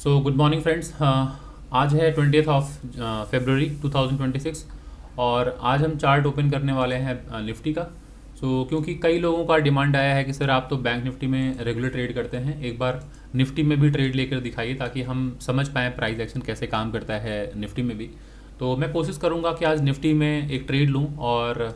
Good morning friends. आज है 20th of February 2026 और आज हम चार्ट ओपन करने वाले हैं निफ्टी का। क्योंकि कई लोगों का डिमांड आया है कि सर आप तो बैंक निफ्टी में रेगुलर ट्रेड करते हैं, एक बार निफ्टी में भी ट्रेड लेकर दिखाइए ताकि हम समझ पाएँ प्राइस एक्शन कैसे काम करता है निफ्टी में भी। तो मैं कोशिश करूँगा कि आज निफ्टी में एक ट्रेड लूँ और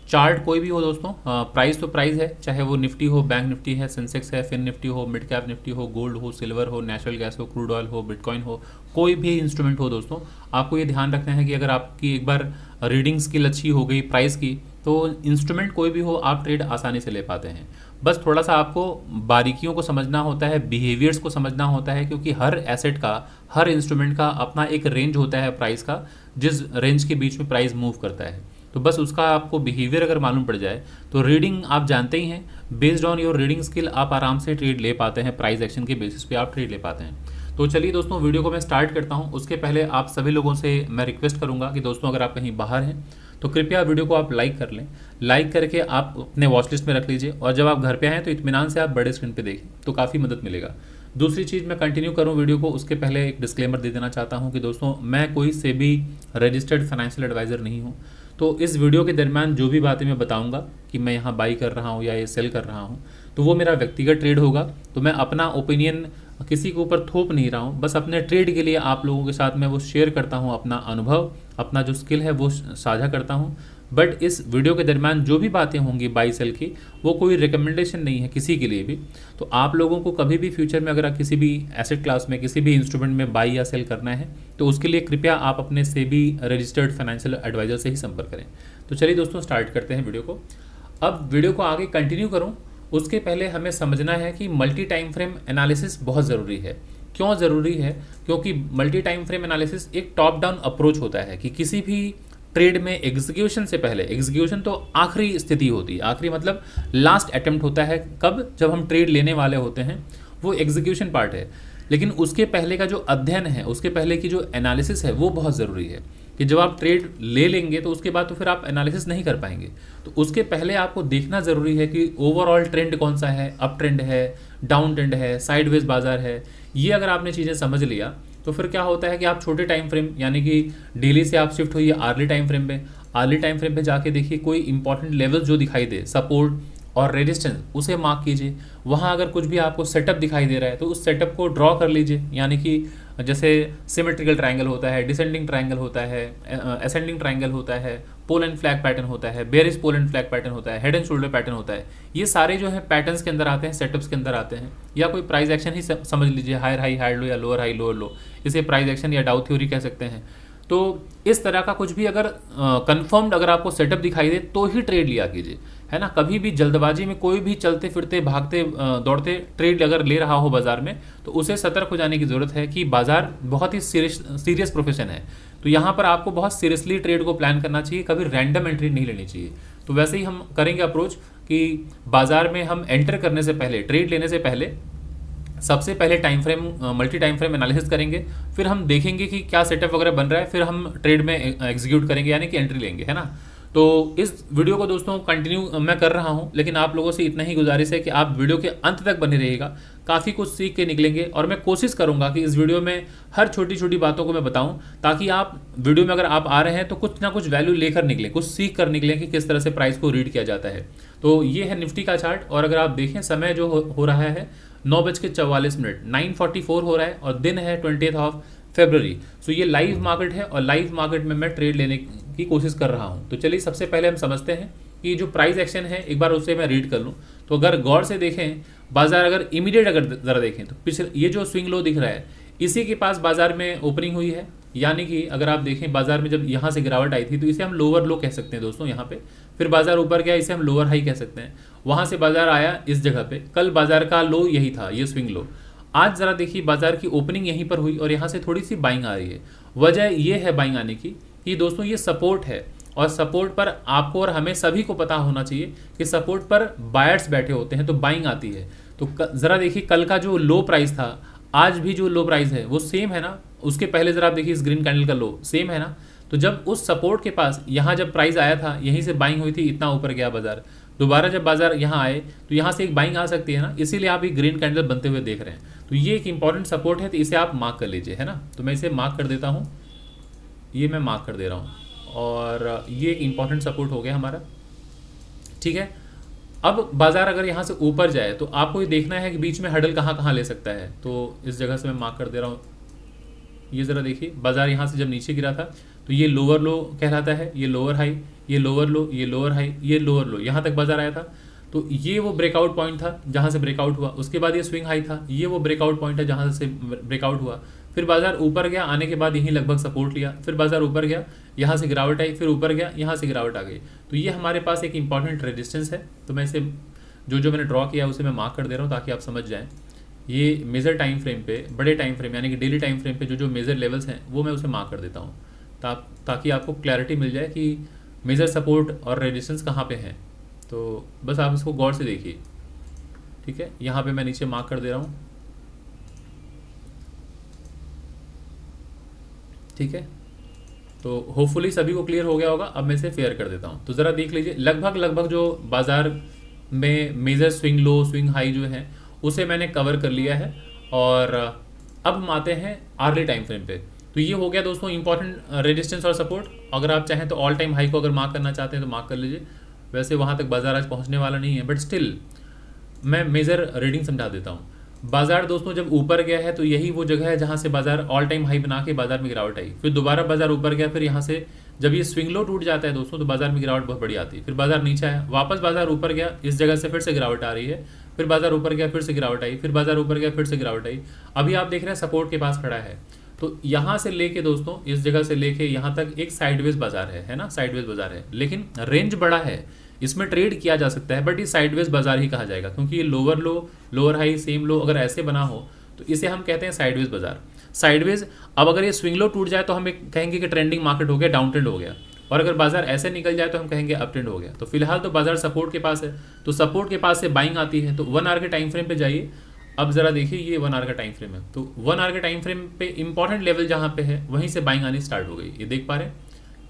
चार्ट कोई भी हो दोस्तों, प्राइस तो प्राइस है, चाहे वो निफ्टी हो, बैंक निफ्टी है, सेंसेक्स है, फिन निफ्टी हो, मिड कैप निफ्टी हो, गोल्ड हो, सिल्वर हो, नेचुरल गैस हो, क्रूड ऑयल हो, बिटकॉइन हो, कोई भी इंस्ट्रूमेंट हो दोस्तों। आपको ये ध्यान रखना है कि अगर आपकी एक बार रीडिंग स्किल अच्छी हो गई प्राइस की तो इंस्ट्रूमेंट कोई भी हो आप ट्रेड आसानी से ले पाते हैं। बस थोड़ा सा आपको बारीकियों को समझना होता है, बिहेवियर्स को समझना होता है, क्योंकि हर एसेट का, हर इंस्ट्रूमेंट का अपना एक रेंज होता है प्राइस का, जिस रेंज के बीच में प्राइस मूव करता है। तो बस उसका आपको बिहेवियर अगर मालूम पड़ जाए तो रीडिंग आप जानते ही हैं, based on your reading skill आप आराम से ट्रेड ले पाते हैं, प्राइस एक्शन के बेसिस पे आप ट्रेड ले पाते हैं। तो चलिए दोस्तों, वीडियो को मैं स्टार्ट करता हूं। उसके पहले आप सभी लोगों से मैं रिक्वेस्ट करूंगा कि दोस्तों अगर आप कहीं बाहर हैं तो कृपया वीडियो को आप लाइक कर लें। लाइक करके आप अपने वॉच लिस्ट में रख लीजिए और जब आप घर पे आएँ तो इत्मीनान से आप बड़े स्क्रीन पर देखें तो काफ़ी मदद मिलेगा। दूसरी चीज़, मैं कंटिन्यू करूं वीडियो को उसके पहले एक डिस्क्लेमर दे देना चाहता हूं कि दोस्तों मैं कोई सेबी रजिस्टर्ड फाइनेंशियल एडवाइज़र नहीं हूं। तो इस वीडियो के दरमियान जो भी बातें मैं बताऊंगा कि मैं यहाँ बाई कर रहा हूँ या ये सेल कर रहा हूँ तो वो मेरा व्यक्तिगत ट्रेड होगा। तो मैं अपना ओपिनियन किसी के ऊपर थोप नहीं रहा हूँ, बस अपने ट्रेड के लिए आप लोगों के साथ मैं वो शेयर करता हूँ, अपना अनुभव, अपना जो स्किल है वो साझा करता हूँ। बट इस वीडियो के दरमियान जो भी बातें होंगी बाई सेल की, वो कोई रिकमेंडेशन नहीं है किसी के लिए भी। तो आप लोगों को कभी भी फ्यूचर में अगर किसी भी एसेट क्लास में, किसी भी इंस्ट्रूमेंट में बाई या सेल करना है तो उसके लिए कृपया आप अपने सेबी रजिस्टर्ड फाइनेंशियल एडवाइजर से ही संपर्क करें। तो चलिए दोस्तों स्टार्ट करते हैं वीडियो को। अब वीडियो को आगे कंटिन्यू करूँ उसके पहले हमें समझना है कि मल्टी टाइम फ्रेम एनालिसिस बहुत ज़रूरी है। क्यों ज़रूरी है? क्योंकि मल्टी टाइम फ्रेम एनालिसिस एक टॉप डाउन अप्रोच होता है कि किसी भी ट्रेड में एग्जीक्यूशन से पहले, एग्जीक्यूशन तो आखिरी स्थिति होती है, आखिरी मतलब लास्ट अटेम्प्ट होता है, कब? जब हम ट्रेड लेने वाले होते हैं, वो एग्जीक्यूशन पार्ट है। लेकिन उसके पहले का जो अध्ययन है, उसके पहले की जो एनालिसिस है वो बहुत ज़रूरी है कि जब आप ट्रेड ले लेंगे तो उसके बाद तो फिर आप एनालिसिस नहीं कर पाएंगे। तो उसके पहले आपको देखना ज़रूरी है कि ओवरऑल ट्रेंड कौन सा है, अप ट्रेंड है, डाउन ट्रेंड है, साइडवेज बाजार है। ये अगर आपने चीज़ें समझ लिया तो फिर क्या होता है कि आप छोटे टाइम फ्रेम यानी कि डेली से आप शिफ्ट होइए आर्ली टाइम फ्रेम पे। आर्ली टाइम फ्रेम पे जाके देखिए कोई इंपॉर्टेंट लेवल जो दिखाई दे, सपोर्ट और रेजिस्टेंस, उसे मार्क कीजिए। वहाँ अगर कुछ भी आपको सेटअप दिखाई दे रहा है तो उस सेटअप को ड्रॉ कर लीजिए, यानी कि जैसे सिमेट्रिकल ट्रायंगल होता है, डिसेंडिंग ट्रायंगल होता है, असेंडिंग ट्रायंगल होता है, पोल एंड फ्लैग पैटर्न होता है, bearish pole and flag pattern होता है, हेड एंड शोल्डर पैटर्न होता है। ये सारे जो है पैटर्न्स के अंदर आते हैं, सेटअप्स के अंदर आते हैं। या कोई प्राइस एक्शन ही समझ लीजिए, हायर हाई हायर लो या लोअर हाई लोअर लो, इसे प्राइस एक्शन या डाउ थ्योरी कह सकते हैं। तो इस तरह का कुछ भी अगर कंफर्म्ड अगर आपको सेटअप दिखाई दे तो ही ट्रेड लिया कीजिए, है ना। कभी भी जल्दबाजी में कोई भी चलते फिरते भागते दौड़ते ट्रेड अगर ले रहा हो बाजार में तो उसे सतर्क हो जाने की ज़रूरत है कि बाजार बहुत ही सीरियस प्रोफेशन है। तो यहाँ पर आपको बहुत सीरियसली ट्रेड को प्लान करना चाहिए, कभी रैंडम एंट्री नहीं लेनी चाहिए। तो वैसे ही हम करेंगे अप्रोच कि बाजार में हम एंटर करने से पहले, ट्रेड लेने से पहले सबसे पहले time frame, multi time frame analysis करेंगे, फिर हम देखेंगे कि क्या सेटअप वगैरह बन रहा है, फिर हम ट्रेड में एग्जीक्यूट करेंगे यानी कि एंट्री लेंगे, है ना। तो इस वीडियो को दोस्तों कंटिन्यू मैं कर रहा हूं, लेकिन आप लोगों से इतना ही गुजारिश है कि आप वीडियो के अंत तक बने रहिएगा, काफ़ी कुछ सीख के निकलेंगे। और मैं कोशिश करूंगा कि इस वीडियो में हर छोटी छोटी बातों को मैं बताऊं ताकि आप वीडियो में अगर आप आ रहे हैं तो कुछ ना कुछ वैल्यू लेकर निकलें, कुछ सीख कर निकलें कि किस तरह से प्राइस को रीड किया जाता है। तो ये है निफ्टी का चार्ट और अगर आप देखें समय जो हो रहा है 9:44, 9:44 हो रहा है और दिन है 20th ऑफ फरवरी। सो ये लाइव मार्केट है और लाइव मार्केट में मैं ट्रेड लेने की कोशिश कर रहा हूँ। तो चलिए सबसे पहले हम समझते हैं कि जो प्राइस एक्शन है एक बार उसे मैं रीड कर लूँ। तो अगर गौर से देखें बाजार, अगर इमीडिएट अगर ज़रा देखें तो पिछले ये जो स्विंग लो दिख रहा है इसी के पास बाजार में ओपनिंग हुई है, यानी कि अगर आप देखें बाजार में जब यहाँ से गिरावट आई थी तो इसे हम लोअर लो कह सकते हैं दोस्तों यहाँ पे। फिर बाजार ऊपर गया, इसे हम लोअर हाई कह सकते हैं। वहाँ से बाजार आया इस जगह पे, कल बाजार का लो यही था, ये स्विंग लो। आज ज़रा देखिए बाजार की ओपनिंग यहीं पर हुई और यहाँ से थोड़ी सी बाइंग आ रही है। वजह ये है बाइंग आने की कि दोस्तों ये सपोर्ट है और सपोर्ट पर आपको और हमें सभी को पता होना चाहिए कि सपोर्ट पर बायर्स बैठे होते हैं तो बाइंग आती है। तो ज़रा देखिए कल का जो लो प्राइस था, आज भी जो लो प्राइस है वो सेम है ना। उसके पहले ज़रा आप देखिए इस ग्रीन कैंडल का लो सेम है ना। तो जब उस सपोर्ट के पास यहाँ जब प्राइस आया था, यहीं से बाइंग हुई थी, इतना ऊपर गया बाजार। दोबारा जब बाजार यहाँ आए तो यहाँ से एक बाइंग आ सकती है ना, इसीलिए आप ये ग्रीन कैंडल बनते हुए देख रहे हैं। तो ये एक इंपॉर्टेंट सपोर्ट है, तो इसे आप मार्क कर लीजिए, है ना। तो मैं इसे मार्क कर देता हूँ, ये मैं मार्क कर दे रहा हूँ, और ये एक इंपॉर्टेंट सपोर्ट हो गया हमारा, ठीक है। अब बाजार अगर यहाँ से ऊपर जाए तो आपको ये देखना है कि बीच में हडल कहाँ कहाँ ले सकता है। तो इस जगह से मैं मार्क कर दे रहा हूँ, ये ज़रा देखिए, बाजार यहाँ से जब नीचे गिरा था तो ये लोअर लो कहलाता है, ये लोअर हाई, ये लोअर लो, ये लोअर हाई, ये लोअर लो, यहाँ तक बाजार आया था। तो ये वो ब्रेकआउट पॉइंट था जहाँ से ब्रेकआउट हुआ। उसके बाद ये स्विंग हाई था, ये वो ब्रेकआउट पॉइंट है जहाँ से ब्रेकआउट हुआ। फिर बाजार ऊपर गया, आने के बाद यहीं लगभग सपोर्ट लिया, फिर बाजार ऊपर गया, यहाँ से गिरावट आई, फिर ऊपर गया, यहाँ से गिरावट आ गई। तो ये हमारे पास एक इंपॉर्टेंट रेजिस्टेंस है। तो मैं इसे जो मैंने ड्रॉ किया उसे मैं मार्क कर दे रहा हूँ ताकि आप समझ जाएँ। ये मेजर टाइम फ्रेम पे, बड़े टाइम फ्रेम यानी कि डेली टाइम फ्रेम पे जो मेजर लेवल्स हैं वो मैं उसे मार्क कर देता हूँ, ताकि आपको क्लैरिटी मिल जाए कि मेजर सपोर्ट और रेजिस्टेंस कहाँ पे हैं। तो बस आप इसको गौर से देखिए, ठीक है। यहाँ पे मैं नीचे मार्क कर दे रहा हूँ, ठीक है। तो होपफुली सभी को क्लियर हो गया होगा। अब मैं इसे फेयर कर देता हूँ। तो ज़रा देख लीजिए, लगभग जो बाज़ार में major swing low, swing high जो है उसे मैंने कवर कर लिया है। और अब हम आते हैं आर्ली टाइम फ्रेम पे। तो ये हो गया दोस्तों इंपॉर्टेंट रेजिस्टेंस और सपोर्ट। अगर आप चाहें तो ऑल टाइम हाई को अगर मार्क करना चाहते हैं तो मार्क कर लीजिए। वैसे वहाँ तक बाजार आज पहुँचने वाला नहीं है, बट स्टिल मैं मेजर रीडिंग समझा देता हूँ। बाजार दोस्तों जब ऊपर गया है तो यही वो जगह है जहाँ से बाजार ऑल टाइम हाई बना के बाजार में गिरावट आई। फिर दोबारा बाजार ऊपर गया, फिर यहाँ से जब ये स्विंग लो टूट जाता है दोस्तों तो बाजार में गिरावट बहुत बड़ी आती है। फिर बाजार नीचे आया, वापस बाजार ऊपर गया, इस जगह से फिर से गिरावट आ रही है, फिर बाजार ऊपर गया, फिर से गिरावट आई, फिर बाजार ऊपर गया, फिर से गिरावट आई। अभी आप देख रहे हैं सपोर्ट के पास खड़ा है। तो यहाँ से लेके दोस्तों, इस जगह से लेके यहाँ तक एक साइडवेज बाजार है ना, साइडवेज बाजार है, लेकिन रेंज बड़ा है, इसमें ट्रेड किया जा सकता है, बट ये साइडवेज बाजार ही कहा जाएगा क्योंकि ये lower low, lower high, same low अगर ऐसे बना हो तो इसे हम कहते हैं साइडवेज बाजार। साइडवेज, अब अगर ये स्विंग लो टूट जाए तो हम कहेंगे कि ट्रेंडिंग मार्केट हो गया, डाउन ट्रेंड हो गया, और अगर बाजार ऐसे निकल जाए तो हम कहेंगे अप ट्रेंड हो गया। तो फिलहाल तो बाजार सपोर्ट के पास है, तो सपोर्ट के पास से बाइंग आती है। तो 1 आवर के टाइम फ्रेम पे जाइए। अब जरा देखिए, ये 1 आवर का टाइम फ्रेम है, तो 1 आवर के टाइम फ्रेम पे इंपॉर्टेंट लेवल जहाँ पे है वहीं से बाइंग आनी स्टार्ट हो गई। ये देख पा रहे हैं,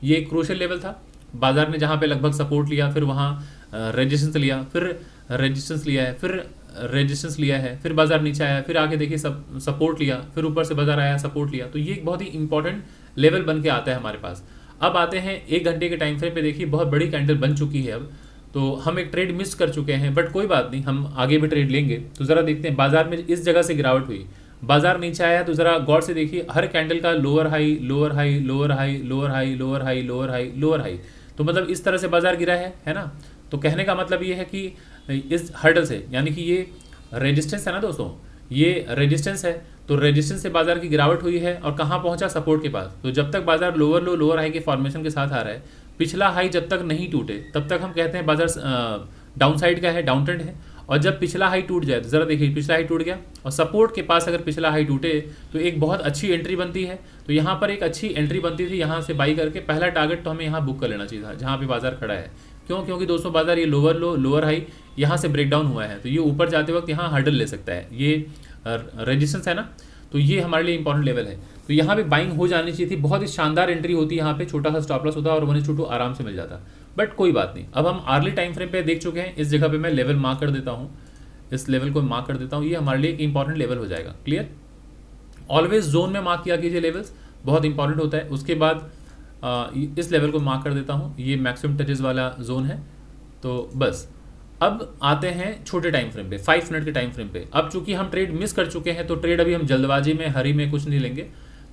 ये क्रूशियल लेवल था बाजार ने जहाँ पे लगभग सपोर्ट लिया, फिर वहाँ रेजिस्टेंस लिया, फिर रेजिस्टेंस लिया है, फिर रेजिस्टेंस लिया है, फिर बाजार नीचे आया, फिर आगे देखिए सपोर्ट लिया, फिर ऊपर से बाजार आया, सपोर्ट लिया। तो ये एक बहुत ही इंपॉर्टेंट लेवल बन के आता है हमारे पास। अब आते हैं 1 घंटे के टाइम फ्रेम पे। देखिए बहुत बड़ी कैंडल बन चुकी है अब, तो हम एक ट्रेड मिस कर चुके हैं, बट कोई बात नहीं, हम आगे भी ट्रेड लेंगे। तो ज़रा देखते हैं, बाजार में इस जगह से गिरावट हुई, बाजार नीचे आया, तो ज़रा गौर से देखिए हर कैंडल का lower high, lower high, lower high, lower high, lower high, lower high, lower high. तो मतलब इस तरह से बाजार गिरा है ना। तो कहने का मतलब ये है कि इस हर्डल से, यानी कि ये रेजिस्टेंस है ना दोस्तों, ये रेजिस्टेंस है, तो रेजिस्टेंस से बाजार की गिरावट हुई है और कहाँ पहुंचा, सपोर्ट के पास। तो जब तक बाजार लोअर लो, लोअर हाई के फॉर्मेशन के साथ आ रहा है, पिछला हाई जब तक नहीं टूटे तब तक हम कहते हैं बाजार डाउन साइड का है, डाउन ट्रेंड है। और जब पिछला हाई टूट जाए तो ज़रा देखिए, पिछला हाई टूट गया और सपोर्ट के पास अगर पिछला हाई टूटे तो एक बहुत अच्छी एंट्री बनती है। तो यहाँ पर एक अच्छी एंट्री बनती थी, यहाँ से बाई करके पहला टारगेट तो हमें यहाँ बुक कर लेना चाहिए था जहाँ पे बाजार खड़ा है। क्यों? क्योंकि दोस्तों बाजार ये लोअर लो, लोअर हाई यहाँ से ब्रेक डाउन हुआ है, तो ये ऊपर जाते वक्त यहाँ हर्डल ले सकता है, ये रेजिस्टेंस है ना। तो ये हमारे लिए इंपॉर्टेंट लेवल है। तो यहाँ पे बाइंग हो जानी चाहिए थी, बहुत ही शानदार एंट्री होती है यहाँ पे, छोटा सा स्टॉप लॉस होता और 1:2 आराम से मिल जाता, बट कोई बात नहीं। अब हम आर्ली टाइम फ्रेम पे देख चुके हैं, इस जगह पे मैं लेवल मार्क कर देता हूँ, इस लेवल को मार्क कर देता हूँ, ये हमारे लिए एक इंपॉर्टेंट लेवल हो जाएगा। क्लियर? ऑलवेज जोन में मार्क किया कीजिए, लेवल्स बहुत इंपॉर्टेंट होता है। उसके बाद इस लेवल को मार्क कर देता हूँ, ये मैक्सिमम टचेस वाला जोन है। तो बस अब आते हैं छोटे टाइम फ्रेम पे, 5 मिनट के टाइम फ्रेम पे। अब चूंकि हम ट्रेड मिस कर चुके हैं तो ट्रेड अभी हम जल्दबाजी में, हरी में कुछ नहीं लेंगे।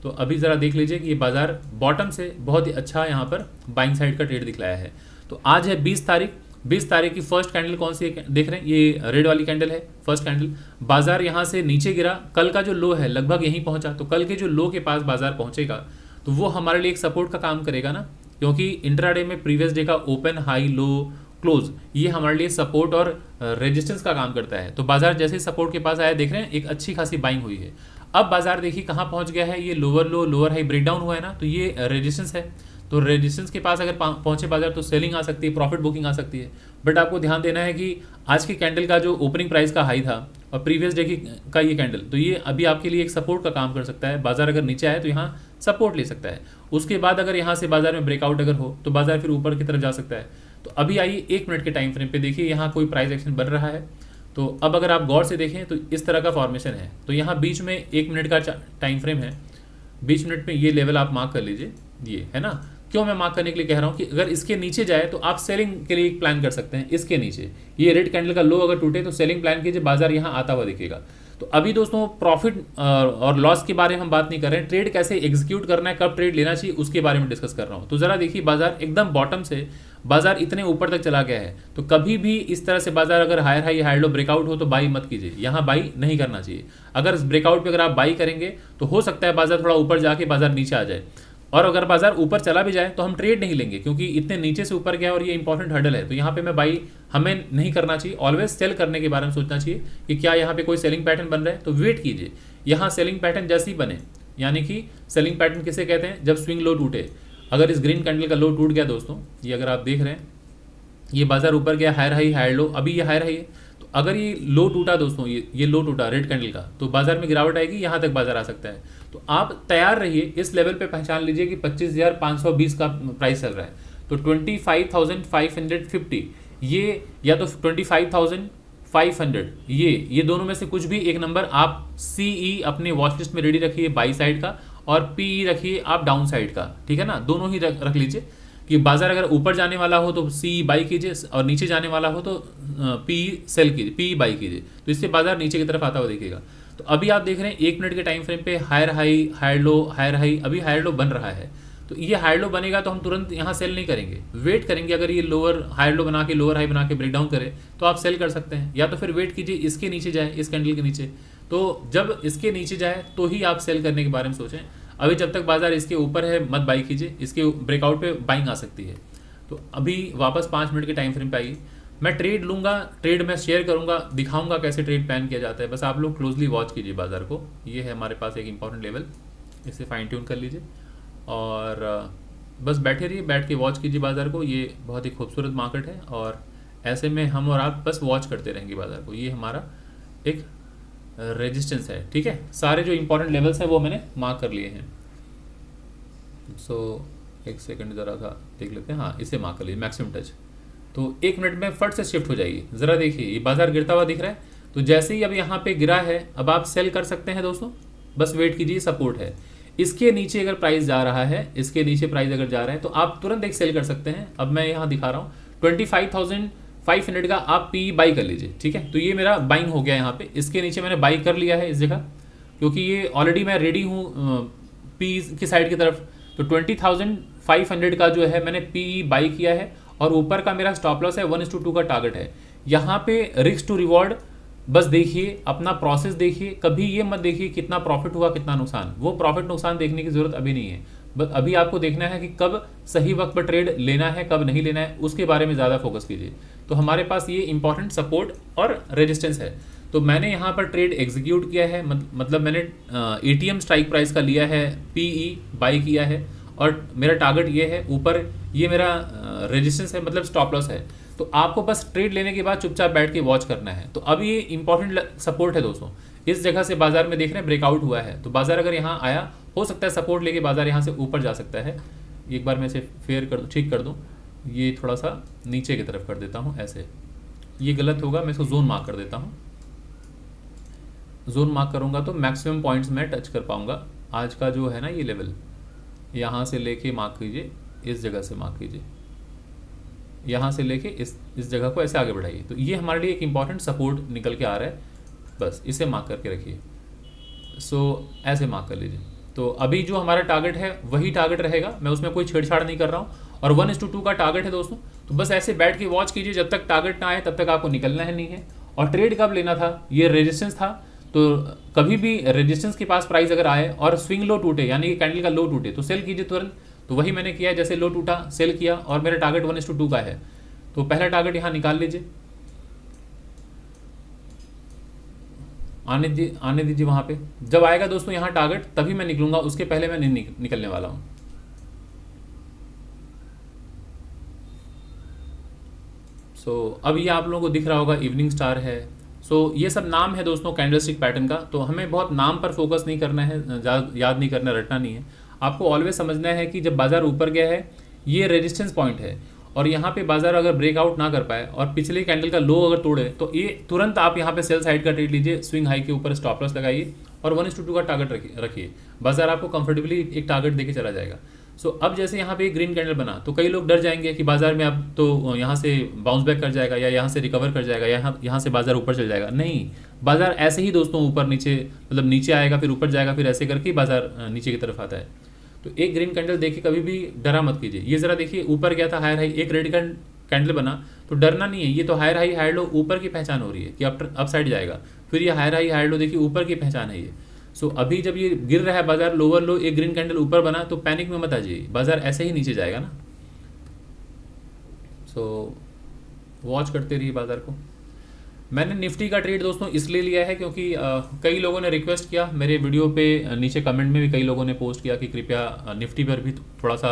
तो अभी ज़रा देख लीजिए कि ये बाजार बॉटम से बहुत ही अच्छा यहाँ पर बाइंग साइड का ट्रेड दिखलाया है। तो आज है 20 तारीख, 20 तारीख की फर्स्ट कैंडल कौन सी देख रहे हैं, ये रेड वाली कैंडल है, फर्स्ट कैंडल। बाजार यहाँ से नीचे गिरा, कल का जो लो है लगभग यहीं पहुँचा, तो कल के जो लो के पास बाजार पहुँचेगा तो वो हमारे लिए एक सपोर्ट का काम करेगा ना, क्योंकि इंट्राडे में प्रीवियस डे का ओपन, हाई, लो, क्लोज, ये हमारे लिए सपोर्ट और रेजिस्टेंस का काम करता है। तो बाजार जैसे सपोर्ट के पास आया, देख रहे हैं एक अच्छी खासी बाइंग हुई है। अब बाजार देखिए कहाँ पहुँच गया है, ये lower low, lower high breakdown हुआ है ना, तो ये रेजिस्टेंस है। तो रेजिस्टेंस के पास अगर पहुंचे बाजार तो सेलिंग आ सकती है, प्रॉफिट बुकिंग आ सकती है। बट आपको ध्यान देना है कि आज की कैंडल का जो ओपनिंग प्राइस का हाई था और प्रीवियस डे का ये कैंडल, तो ये अभी आपके लिए एक सपोर्ट का काम कर सकता है। बाजार अगर नीचे आए तो यहाँ सपोर्ट ले सकता है, उसके बाद अगर यहाँ से बाजार में ब्रेकआउट अगर हो तो बाजार फिर ऊपर की तरफ जा सकता है। तो अभी आइए 1 मिनट के टाइम फ्रेम पे देखिए, यहाँ कोई प्राइस एक्शन बन रहा है। तो अब अगर आप गौर से देखें तो इस तरह का फॉर्मेशन है। तो यहाँ बीच में 1 मिनट का टाइम फ्रेम है, 20 मिनट में ये लेवल आप मार्क कर लीजिए, ये है ना। क्यों मैं मार्क करने के लिए कह रहा हूँ कि अगर इसके नीचे जाए तो आप सेलिंग के लिए एक प्लान कर सकते हैं। इसके नीचे ये रेड कैंडल का लो अगर टूटे तो सेलिंग प्लान कीजिए, बाजार यहाँ आता हुआ दिखेगा। तो अभी दोस्तों प्रॉफिट और लॉस के बारे में हम बात नहीं कर रहे हैं, ट्रेड कैसे एग्जीक्यूट करना है, कब ट्रेड लेना चाहिए उसके बारे में डिस्कस कर रहा हूँ। तो जरा देखिए, बाजार एकदम बॉटम से बाजार इतने ऊपर तक चला गया है। तो कभी भी इस तरह से बाजार अगर higher high higher low breakout हो तो बाई मत कीजिए, यहाँ बाई नहीं करना चाहिए। अगर इस ब्रेकआउट पे अगर आप बाई करेंगे तो हो सकता है बाजार थोड़ा ऊपर जाके बाजार नीचे आ जाए, और अगर बाजार ऊपर चला भी जाए तो हम ट्रेड नहीं लेंगे, क्योंकि इतने नीचे से ऊपर गया और ये इंपॉर्टेंट हर्डल है। तो यहाँ पे मैं बाई हमें नहीं करना चाहिए, ऑलवेज सेल करने के बारे में सोचना चाहिए कि क्या यहाँ पे कोई सेलिंग पैटर्न बन रहा है। तो वेट कीजिए, यहाँ सेलिंग पैटर्न जैसे ही बने, यानी कि सेलिंग पैटर्न किसे कहते हैं, जब स्विंग लो टूटे। अगर इस ग्रीन कैंडल का लो टूट गया दोस्तों, ये अगर आप देख रहे हैं ये बाजार ऊपर गया, हायर हाई हायर लो, अभी ये हायर हाई है। तो अगर ये लो टूटा दोस्तों, ये लो टूटा रेड कैंडल का, तो बाजार में गिरावट आएगी, यहाँ तक बाजार आ सकता है। तो आप तैयार रहिए, इस लेवल पे पहचान लीजिए कि 25,520 का प्राइस चल रहा है। तो 25,550 ये, या तो 25,500 ये दोनों में से कुछ भी एक नंबर आप CE अपने वॉच लिस्ट में रेडी रखिए बाई साइड का, और PE रखिए आप डाउन साइड का, ठीक है ना। दोनों ही रख लीजिए कि बाजार अगर ऊपर जाने वाला हो तो CE बाई कीजिए, और नीचे जाने वाला हो तो PE सेल कीजिए, PE बाई कीजिए। तो इससे बाजार नीचे की तरफ आता हुआ दिखेगा। तो अभी आप देख रहे हैं 1 मिनट के टाइम फ्रेम पे higher high higher low higher high, अभी हायर लो बन रहा है। तो ये हायर लो बनेगा तो हम तुरंत यहाँ सेल नहीं करेंगे, वेट करेंगे। अगर ये लोअर हायर लो बना के लोअर हाई बना के ब्रेक डाउन करे तो आप सेल कर सकते हैं, या तो फिर वेट कीजिए इसके नीचे जाए, इस कैंडल के नीचे। तो जब इसके नीचे जाए तो ही आप सेल करने के बारे में सोचें। अभी जब तक बाजार इसके ऊपर है मत बाई कीजिए, इसके ब्रेकआउट पे बाइंग आ सकती है। तो अभी वापस 5 मिनट के टाइम फ्रेम पे आइए, मैं ट्रेड लूँगा, ट्रेड मैं शेयर करूँगा, दिखाऊंगा कैसे ट्रेड प्लान किया जाता है। बस आप लोग क्लोजली वॉच कीजिए बाजार को। ये है हमारे पास एक इंपॉर्टेंट लेवल, इसे फाइन ट्यून कर लीजिए और बस बैठे रहिए, बैठ के वॉच कीजिए बाजार को। ये बहुत ही खूबसूरत मार्केट है और ऐसे में हम और आप बस वॉच करते रहेंगे बाजार को। ये हमारा एक रेजिस्टेंस है, ठीक है। सारे जो इंपॉर्टेंट लेवल्स हैं वो मैंने मार्क कर लिए हैं। सो एक सेकंड ज़रा सा देख लेते हैं, हाँ इसे मार्क कर लीजिए मैक्सिमम टच। तो 1 मिनट में फट से शिफ्ट हो जाइए। ज़रा देखिए ये बाजार गिरता हुआ दिख रहा है, तो जैसे ही अब यहाँ पे गिरा है अब आप सेल कर सकते हैं दोस्तों। बस वेट कीजिए, सपोर्ट है। इसके नीचे अगर प्राइस जा रहा है, इसके नीचे प्राइस अगर जा रहा है तो आप तुरंत एक सेल कर सकते हैं। अब मैं यहाँ दिखा रहा हूँ 25,500 का आप PE बाई कर लीजिए, ठीक है। तो ये मेरा बाइंग हो गया यहाँ पे, इसके नीचे मैंने बाई कर लिया है इस जगह, क्योंकि ये ऑलरेडी मैं रेडी हूँ PE की साइड की तरफ। तो 20,500 का जो है मैंने PE बाई किया है, और ऊपर का मेरा स्टॉप लॉस है 1:2 का टारगेट है। यहाँ पे रिस्क टू रिवॉर्ड बस देखिए, अपना प्रोसेस देखिए, कभी ये मत देखिए कितना प्रॉफिट हुआ कितना नुकसान। वो प्रॉफिट नुकसान देखने की जरूरत अभी नहीं है, बस अभी आपको देखना है कि कब सही वक्त पर ट्रेड लेना है कब नहीं लेना है, उसके बारे में ज़्यादा फोकस कीजिए। तो हमारे पास ये इंपॉर्टेंट सपोर्ट और रेजिस्टेंस है। तो मैंने यहाँ पर ट्रेड एग्जीक्यूट किया है, मतलब मैंने ATM स्ट्राइक प्राइस का लिया है, PE बाई किया है, और मेरा टारगेट ये है, ऊपर ये मेरा रेजिस्टेंस है, मतलब स्टॉप लॉस है। तो आपको बस ट्रेड लेने के बाद चुपचाप बैठ के वॉच करना है। तो अब ये इंपॉर्टेंट सपोर्ट है दोस्तों, इस जगह से बाजार में देख रहे हैं ब्रेकआउट हुआ है। तो बाजार अगर यहाँ आया, हो सकता है सपोर्ट लेके बाजार यहाँ से ऊपर जा सकता है। एक बार मैं इसे फेयर कर दूँ, ठीक कर दूँ, ये थोड़ा सा नीचे की तरफ कर देता हूँ ऐसे, ये गलत होगा, मैं इसको जोन मार्क कर देता हूँ। जोन मार्क करूँगा तो मैक्सिमम पॉइंट्स मैं टच कर पाऊँगा। आज का जो है ना ये लेवल, यहाँ से लेके मार्क कीजिए, इस जगह से मार्क कीजिए, यहाँ से लेके इस जगह को ऐसे आगे बढ़ाइए। तो ये हमारे लिए एक इंपॉर्टेंट सपोर्ट निकल के आ रहा है, बस इसे मार्क करके रखिए। सो ऐसे मार्क कर लीजिए। तो अभी जो हमारा टारगेट है वही टारगेट रहेगा, मैं उसमें कोई छेड़छाड़ नहीं कर रहा हूँ, और 1:2 का टारगेट है दोस्तों। तो बस ऐसे बैठ के वॉच कीजिए, जब तक टारगेट ना आए तब तक आपको निकलना है नहीं है। और ट्रेड कब लेना था, ये रेजिस्टेंस था, तो कभी भी रेजिस्टेंस के पास प्राइस अगर आए और स्विंग लो टूटे, यानी कि कैंडल का लो टूटे, तो सेल कीजिए तुरंत। तो वही मैंने किया, जैसे लो टूटा सेल किया, और मेरा टारगेट 1:2 का है। तो पहला टारगेट यहाँ निकाल लीजिए, आने दीजिए वहाँ पे। जब आएगा दोस्तों यहाँ टारगेट तभी मैं निकलूंगा, उसके पहले मैं नहीं निकलने वाला हूँ। सो अब ये आप लोगों को दिख रहा होगा इवनिंग स्टार है। सो ये सब नाम है दोस्तों कैंडलस्टिक पैटर्न का। तो हमें बहुत नाम पर फोकस नहीं करना है, याद नहीं करना, रटना नहीं है। आपको ऑलवेज समझना है कि जब बाजार ऊपर गया है, ये रेजिस्टेंस पॉइंट है, और यहाँ पे बाजार अगर ब्रेकआउट ना कर पाए और पिछले कैंडल का लो अगर तोड़े तो ये तुरंत आप यहाँ पे सेल साइड का ट्रेड लीजिए, स्विंग हाई के ऊपर स्टॉप लॉस लगाइए और 1:2 का टारगेट रखिए। बाजार आपको कंफर्टेबली एक टारगेट देके चला जाएगा। सो अब जैसे यहाँ पे एक ग्रीन कैंडल बना तो कई लोग डर जाएंगे कि बाजार में अब तो यहाँ से बाउंस बैक कर जाएगा या यहाँ से रिकवर कर जाएगा या यहाँ से बाजार ऊपर चल जाएगा। नहीं, बाजार ऐसे ही दोस्तों ऊपर नीचे, मतलब नीचे आएगा फिर ऊपर जाएगा, फिर ऐसे करके बाजार नीचे की तरफ आता है। तो एक ग्रीन कैंडल देखिए कभी भी डरा मत कीजिए। ये जरा देखिए ऊपर गया था हायर हाई, एक रेड कैंडल बना तो डरना नहीं है। ये तो हायर हाई हायर लो ऊपर की पहचान हो रही है कि अप साइड जाएगा। फिर ये हायर हाई हायर लो देखिए ऊपर की पहचान है ये। सो अभी जब ये गिर रहा है बाजार, लोअर लो एक ग्रीन कैंडल ऊपर बना तो पैनिक में मत आ जाइए, बाजार ऐसे ही नीचे जाएगा ना। सो वॉच करते रहिए बाजार को। मैंने निफ्टी का ट्रेड दोस्तों इसलिए लिया है क्योंकि कई लोगों ने रिक्वेस्ट किया मेरे वीडियो पे, नीचे कमेंट में भी कई लोगों ने पोस्ट किया कि कृपया निफ्टी पर भी थोड़ा सा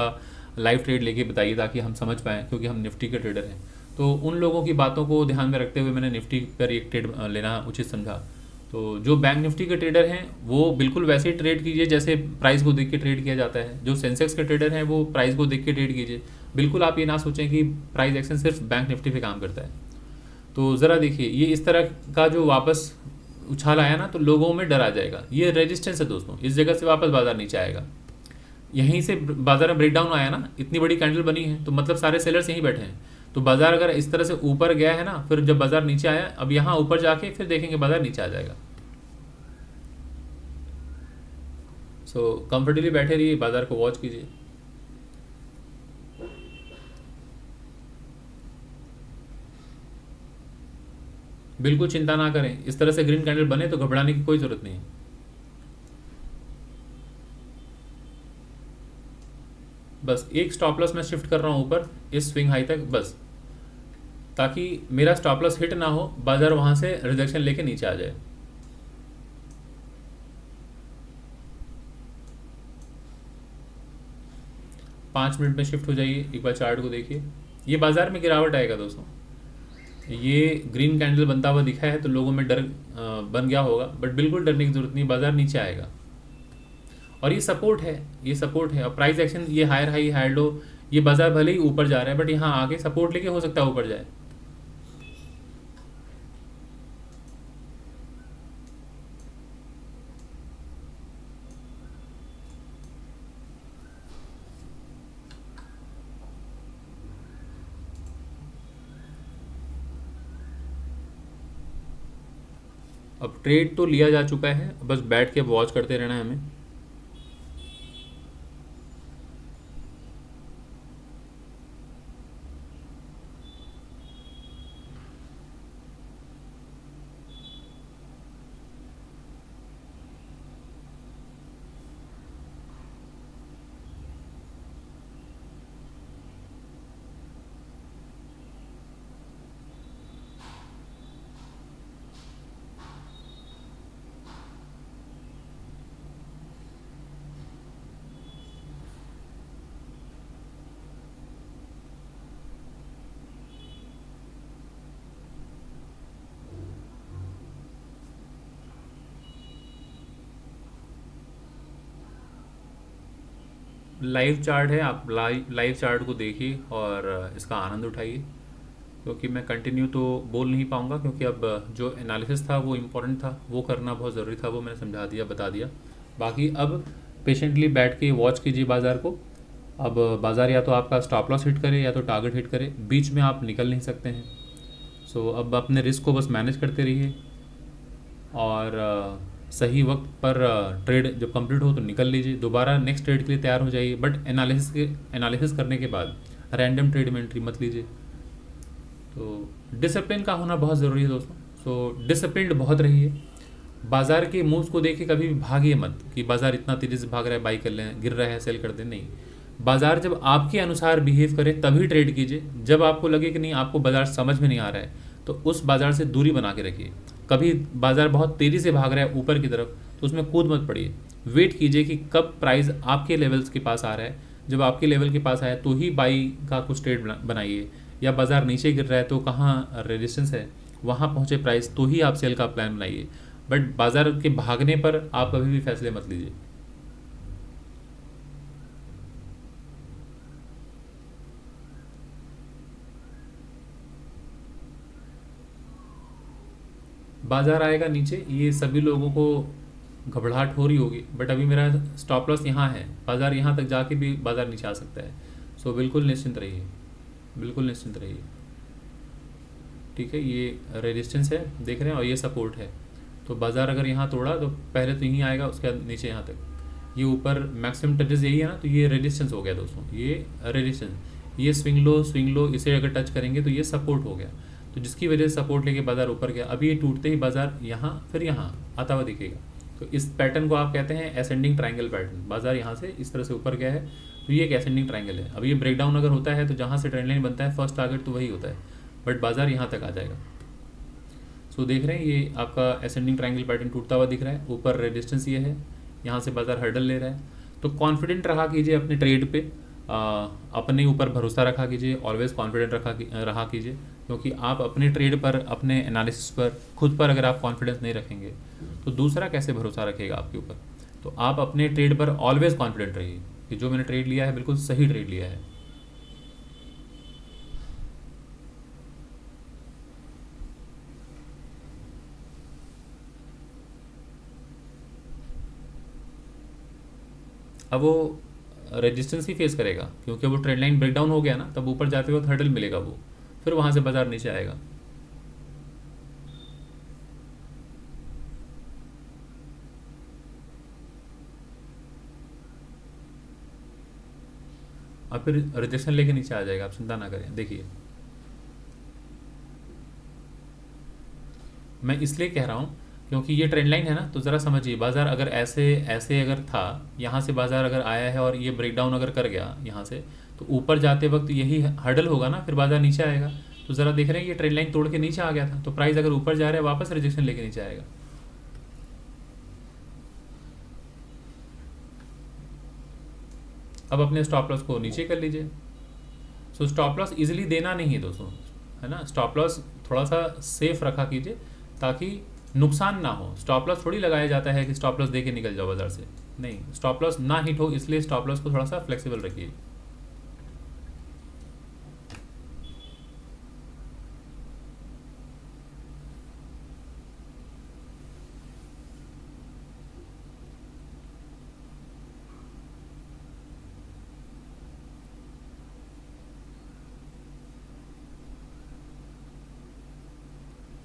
लाइव ट्रेड लेके बताइए ताकि हम समझ पाएँ, क्योंकि हम निफ्टी के ट्रेडर हैं। तो उन लोगों की बातों को ध्यान में रखते हुए मैंने निफ्टी पर एक ट्रेड लेना उचित समझा। तो जो बैंक निफ्टी के ट्रेडर हैं वो बिल्कुल वैसे ही ट्रेड कीजिए जैसे प्राइस को देख के ट्रेड किया जाता है। जो सेंसेक्स के ट्रेडर हैं वो प्राइस को देख के ट्रेड कीजिए। बिल्कुल आप ये ना सोचें कि प्राइस एक्शन सिर्फ बैंक निफ्टी पे काम करता है। तो ज़रा देखिए ये इस तरह का जो वापस उछाल आया ना तो लोगों में डर आ जाएगा। ये रेजिस्टेंस है दोस्तों, इस जगह से वापस बाजार नीचे आएगा। यहीं से बाजार में ब्रेकडाउन आया ना, इतनी बड़ी कैंडल बनी है तो मतलब सारे सेलर्स यहीं बैठे हैं। तो बाजार अगर इस तरह से ऊपर गया है ना, फिर जब बाजार नीचे आया, अब यहाँ ऊपर जाके फिर देखेंगे बाजार नीचे आ जाएगा। सो कंफर्टेबली बैठे रहिए, बाजार को वॉच कीजिए। बिल्कुल चिंता ना करें, इस तरह से ग्रीन कैंडल बने तो घबराने की कोई जरूरत नहीं है। बस एक स्टॉप लॉस मैं शिफ्ट कर रहा हूँ ऊपर इस स्विंग हाई तक, बस ताकि मेरा स्टॉप लॉस हिट ना हो, बाजार वहां से रिजेक्शन लेके नीचे आ जाए। पाँच मिनट में शिफ्ट हो जाइए, एक बार चार्ट को देखिए। ये बाजार में गिरावट आएगा दोस्तों। ये ग्रीन कैंडल बनता हुआ दिखा है तो लोगों में डर बन गया होगा, बट बिल्कुल डरने की जरूरत नहीं, बाजार नीचे आएगा। और ये सपोर्ट है, ये सपोर्ट है। और प्राइस एक्शन ये हायर हाई हायर लो, ये बाजार भले ही ऊपर जा रहा है बट यहाँ आगे सपोर्ट लेके हो सकता है ऊपर जाए। अब ट्रेड तो लिया जा चुका है, बस बैठ के वॉच करते रहना है हमें। लाइव चार्ट है, आप लाइव चार्ट को देखिए और इसका आनंद उठाइए। क्योंकि मैं कंटिन्यू तो बोल नहीं पाऊँगा क्योंकि अब जो एनालिसिस था वो इम्पोर्टेंट था, वो करना बहुत ज़रूरी था, वो मैंने समझा दिया, बता दिया। बाकी अब पेशेंटली बैठ के वॉच कीजिए बाज़ार को। अब बाज़ार या तो आपका स्टॉप लॉस हिट करे या तो टारगेट हिट करे, बीच में आप निकल नहीं सकते हैं। सो अब अपने रिस्क को बस मैनेज करते रहिए और सही वक्त पर ट्रेड जब कंप्लीट हो तो निकल लीजिए, दोबारा नेक्स्ट ट्रेड के लिए तैयार हो जाइए। बट एनालिसिस करने के बाद रैंडम ट्रेड में एंट्री मत लीजिए। तो डिसिप्लिन का होना बहुत ज़रूरी है दोस्तों। सो डिसिप्लिन्ड बहुत रहिए। बाज़ार के मूव्स को देख के कभी भी भागिए मत कि बाज़ार इतना तेज़ी से भाग रहा है, बाई कर लें, गिर रहा है सेल कर दें। नहीं, बाज़ार जब आपके अनुसार बिहेव करे तभी ट्रेड कीजिए। जब आपको लगे कि नहीं, आपको बाज़ार समझ में नहीं आ रहा है, तो उस बाज़ार से दूरी बना के रखिए। कभी बाज़ार बहुत तेज़ी से भाग रहा है ऊपर की तरफ तो उसमें कूद मत पड़िए। वेट कीजिए कि कब प्राइस आपके लेवल्स के पास आ रहा है। जब आपके लेवल के पास आए तो ही बाई का कुछ ट्रेड बनाइए। या बाज़ार नीचे गिर रहा है तो कहाँ रेजिस्टेंस है, वहाँ पहुँचे प्राइस तो ही आप सेल का प्लान बनाइए। बट बाज़ार के भागने पर आप कभी भी फैसले मत लीजिए। बाज़ार आएगा नीचे, ये सभी लोगों को घबराहट हो रही होगी, बट अभी मेरा स्टॉप लॉस यहाँ है, बाज़ार यहाँ तक जाके भी बाज़ार नीचे आ सकता है। सो बिल्कुल निश्चिंत रहिए, बिल्कुल निश्चिंत रहिए। ठीक है, ये रेजिस्टेंस है देख रहे हैं, और ये सपोर्ट है। तो बाज़ार अगर यहाँ तोड़ा तो पहले तो यहीं आएगा, उसके बाद नीचे यहाँ तक, ये ऊपर मैक्सिमम टचेस यही है ना, तो ये रेजिस्टेंस हो गया दोस्तों, ये रेजिस्टेंस, ये स्विंग लो इसे अगर टच करेंगे तो ये सपोर्ट हो गया। तो जिसकी वजह से सपोर्ट लेके बाज़ार ऊपर गया। अभी ये टूटते ही बाज़ार यहाँ फिर यहाँ आता हुआ दिखेगा। तो इस पैटर्न को आप कहते हैं असेंडिंग ट्रायंगल पैटर्न। बाज़ार यहाँ से इस तरह से ऊपर गया है, तो ये एक असेंडिंग ट्रायंगल है। अब ये ब्रेकडाउन अगर होता है तो जहाँ से ट्रेंड लाइन बनता है फर्स्ट टारगेट तो वही होता है, बट बाज़ार यहाँ तक आ जाएगा। सो देख रहे हैं ये आपका असेंडिंग ट्रायंगल पैटर्न टूटता हुआ दिख रहा है, ऊपर रेजिस्टेंस ये है, यहाँ से बाज़ार हर्डल ले रहा है। तो कॉन्फिडेंट रहा कीजिए अपने ट्रेड पे, अपने ऊपर भरोसा रखा कीजिए, ऑलवेज कॉन्फिडेंट रहा कीजिए, क्योंकि आप अपने ट्रेड पर, अपने एनालिसिस पर, खुद पर अगर आप कॉन्फिडेंस नहीं रखेंगे तो दूसरा कैसे भरोसा रखेगा आपके ऊपर। तो आप अपने ट्रेड पर ऑलवेज कॉन्फिडेंट रहिए कि जो मैंने ट्रेड लिया है बिल्कुल सही ट्रेड लिया है। अब वो रेजिस्टेंस ही फेस करेगा, क्योंकि वो ट्रेंड लाइन ब्रेकडाउन हो गया ना, तब ऊपर जाते वक्त हर्डल मिलेगा वो, फिर वहाँ से बाज़ार नीचे आएगा। और फिर रिजेक्शन लेके नीचे आ जाएगा, आप चिंता ना करें। देखिए मैं इसलिए कह रहा हूँ क्योंकि ये ट्रेंड लाइन है ना, तो ज़रा समझिए, बाज़ार अगर ऐसे ऐसे अगर था, यहाँ से बाज़ार अगर आया है और ये ब्रेकडाउन अगर कर गया यहाँ से, तो ऊपर जाते वक्त यही हर्डल होगा ना, फिर बाज़ार नीचे आएगा। तो ज़रा देख रहे हैं ये ट्रेंड लाइन तोड़ के नीचे आ गया था, तो प्राइस अगर ऊपर जा रहा है वापस रिजेक्शन लेके नीचे आएगा। अब अपने स्टॉप लॉस को नीचे कर लीजिए। सो स्टॉप लॉस इजीली देना नहीं है दोस्तों, है ना। स्टॉप लॉस थोड़ा सा सेफ रखा कीजिए ताकि नुकसान ना हो। स्टॉप लॉस थोड़ी लगाया जाता है कि स्टॉप लॉस दे के निकल जाओ बाजार से, नहीं, स्टॉप लॉस ना हिट हो इसलिए स्टॉप लॉस को थोड़ा सा फ्लेक्सिबल रखिए।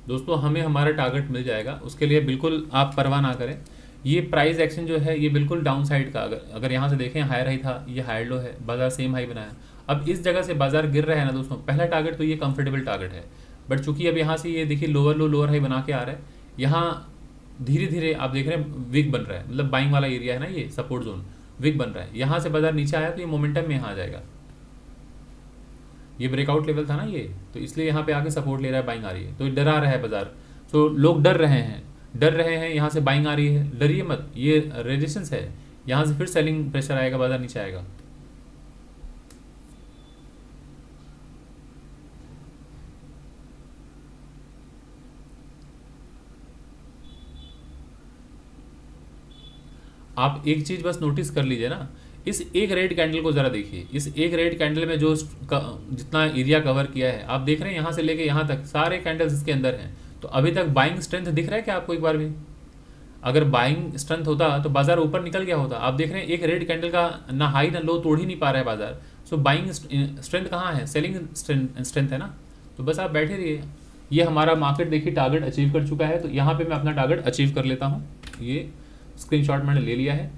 दोस्तों हमें हमारा टारगेट मिल जाएगा, उसके लिए बिल्कुल आप परवाह ना करें। ये प्राइस एक्शन जो है ये बिल्कुल डाउन साइड का, अगर यहाँ से देखें हायर हाई था, ये हायर लो है, बाजार सेम हाई बनाया। अब इस जगह से बाजार गिर रहा है ना दोस्तों, पहला टारगेट तो ये कंफर्टेबल टारगेट है, बट चूंकि अब यहाँ से ये देखिए लोअर लो लोअर हाई बना के आ रहा है, यहाँ धीरे धीरे आप देख रहे हैं विक बन रहा है, मतलब बाइंग वाला एरिया है ना, ये सपोर्ट जोन विक बन रहा है। यहाँ से बाजार नीचे आया तो ये मोमेंटम में यहाँ आ जाएगा, ये ब्रेकआउट लेवल था ना ये, तो इसलिए यहाँ पे आके सपोर्ट ले रहा है, बाइंग आ रही है, तो डरा रहा है बाजार। तो लोग डर रहे हैं यहाँ से बाइंग आ रही है, डरिए मत, ये रेजिस्टेंस है, यहाँ से फिर सेलिंग प्रेशर आएगा, बाजार नीचे आएगा। आप एक चीज बस नोटिस कर लीजिए ना, इस एक रेड कैंडल को जरा देखिए, इस एक रेड कैंडल में जो जितना एरिया कवर किया है, आप देख रहे हैं यहाँ से लेके यहाँ तक सारे कैंडल्स इसके अंदर हैं। तो अभी तक बाइंग स्ट्रेंथ दिख रहा है क्या आपको एक बार भी? अगर बाइंग स्ट्रेंथ होता तो बाजार ऊपर निकल गया होता। आप देख रहे हैं एक रेड कैंडल का ना हाई ना लो तोड़ ही नहीं पा रहा है बाजार। सो बाइंग स्ट्रेंथ कहाँ है? सेलिंग स्ट्रेंथ है ना। तो बस आप बैठे रहिए। ये हमारा मार्केट देखिए टारगेट अचीव कर चुका है, तो यहाँ पे मैं अपना टारगेट अचीव कर लेता हूँ। ये स्क्रीनशॉट मैंने ले लिया है।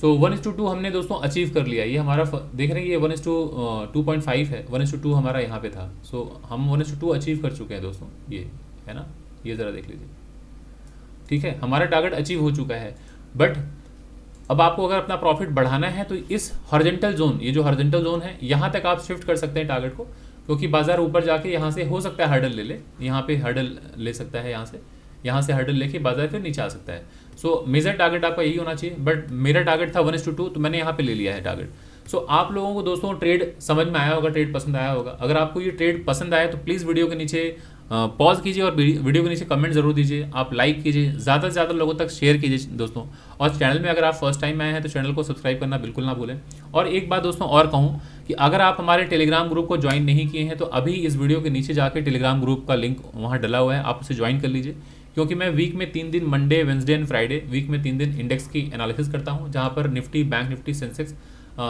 सो 1:2 हमने दोस्तों अचीव कर लिया। ये हमारा देख रहे हैं ये 1:2.5 है, 1:2 हमारा यहाँ पे था। सो हम 1:2 अचीव कर चुके हैं दोस्तों, ये है ना, ये ज़रा देख लीजिए। ठीक है, हमारा टारगेट अचीव हो चुका है। बट अब आपको अगर अपना प्रॉफिट बढ़ाना है तो इस हॉरिजॉन्टल जोन, ये जो हॉरिजॉन्टल जोन है, यहाँ तक आप शिफ्ट कर सकते हैं टारगेट को, क्योंकि बाजार ऊपर जाके यहाँ से हो सकता है हर्डल ले ले, यहाँ पे हर्डल ले सकता है, यहाँ से हर्डल लेके बाजार फिर नीचे आ सकता है। सो मेजर टारगेट आपका यही होना चाहिए, बट मेरा टारगेट था 1:2, तो मैंने यहाँ पे ले लिया है टारगेट। सो आप लोगों को दोस्तों ट्रेड समझ में आया होगा, ट्रेड पसंद आया होगा। अगर आपको ये ट्रेड पसंद आया तो प्लीज़ वीडियो के नीचे पॉज कीजिए और वीडियो के नीचे कमेंट जरूर दीजिए, आप लाइक कीजिए, ज़्यादा से ज़्यादा लोगों तक शेयर कीजिए दोस्तों। और चैनल में अगर आप फर्स्ट टाइम आए हैं तो चैनल को सब्सक्राइब करना बिल्कुल ना भूलें। और एक बात दोस्तों और कहूँ कि अगर आप हमारे टेलीग्राम ग्रुप को ज्वाइन नहीं किए हैं तो अभी इस वीडियो के नीचे जाके टेलीग्राम ग्रुप का लिंक वहाँ डला हुआ है, आप उसे ज्वाइन कर लीजिए, क्योंकि मैं वीक में 3 दिन Monday, Wednesday and Friday week में 3 दिन इंडेक्स की एनालिसिस करता हूँ, जहाँ पर निफ्टी, बैंक निफ्टी, सेंसेक्स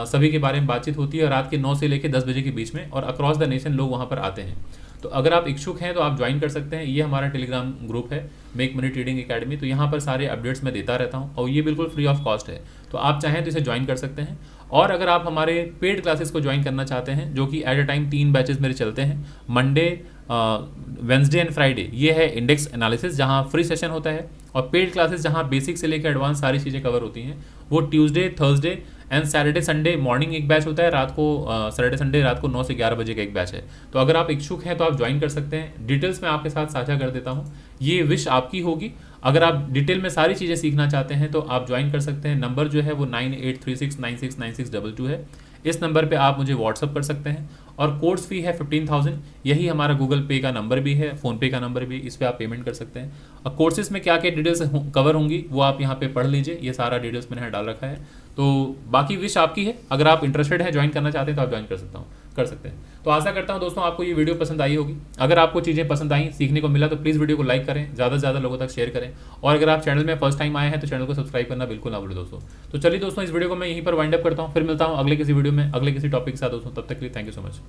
सभी के बारे में बातचीत होती है रात के 9 से लेकर 10 बजे के बीच में, और अक्रॉस द नेशन लोग वहाँ पर आते हैं। तो अगर आप इच्छुक हैं तो आप ज्वाइन कर सकते हैं। ये हमारा टेलीग्राम ग्रुप है, मेक मनी ट्रेडिंग एकेडमी। तो यहाँ पर सारे अपडेट्स मैं देता रहता हूँ और ये बिल्कुल फ्री ऑफ कॉस्ट है, तो आप चाहें तो इसे ज्वाइन कर सकते हैं। और अगर आप हमारे पेड क्लासेस को ज्वाइन करना चाहते हैं, जो कि एट अ टाइम 3 बैचेस मेरे चलते हैं, मंडे, वेंसडे एंड फ्राइडे, ये है इंडेक्स एनालिसिस जहाँ फ्री सेशन होता है, और पेड क्लासेस जहाँ बेसिक से लेकर एडवांस सारी चीज़ें कवर होती हैं, वो Tuesday, Thursday and Saturday Sunday morning एक बैच होता है, रात को सैटरडे संडे रात को 9 से 11 बजे का एक बैच है। तो अगर आप इच्छुक हैं तो आप ज्वाइन कर सकते हैं। डिटेल्स मैं आपके साथ साझा कर देता हूँ, ये विश आपकी होगी। अगर आप डिटेल में सारी चीज़ें सीखना चाहते हैं तो आप ज्वाइन कर सकते हैं। नंबर जो है वो 9836969662 है। इस नंबर पे आप मुझे व्हाट्सअप कर सकते हैं, और कोर्स फी है 15,000। यही हमारा गूगल पे का नंबर भी है, फ़ोनपे का नंबर भी, इस पर आप पेमेंट कर सकते हैं। और कोर्सेज में क्या क्या डिटेल्स कवर होंगी वो आप यहाँ पे पढ़ लीजिए, ये सारा डिटेल्स मैंने यहाँ डाल रखा है। तो बाकी विश आपकी है, अगर आप इंटरेस्टेड है ज्वाइन करना चाहते हैं तो आप ज्वाइन कर सकते हैं। तो आशा करता हूँ दोस्तों आपको ये वीडियो पसंद आई होगी। अगर आपको चीज़ें पसंद आई, सीखने को मिला, तो प्लीज़ वीडियो को लाइक करें, ज़्यादा से ज़्यादा लोगों तक शेयर करें, और अगर आप चैनल में फर्स्ट टाइम आए हैं तो चैनल को सब्सक्राइब करना बिल्कुल ना भूलें दोस्तों। तो चलिए दोस्तों, इस वीडियो को मैं यहीं पर वाइंड अप करता हूँ, फिर मिलता हूँ अगले किसी वीडियो में, अगले किसी टॉपिक के साथ दोस्तों। तब तक के लिए थैंक यू सो मच।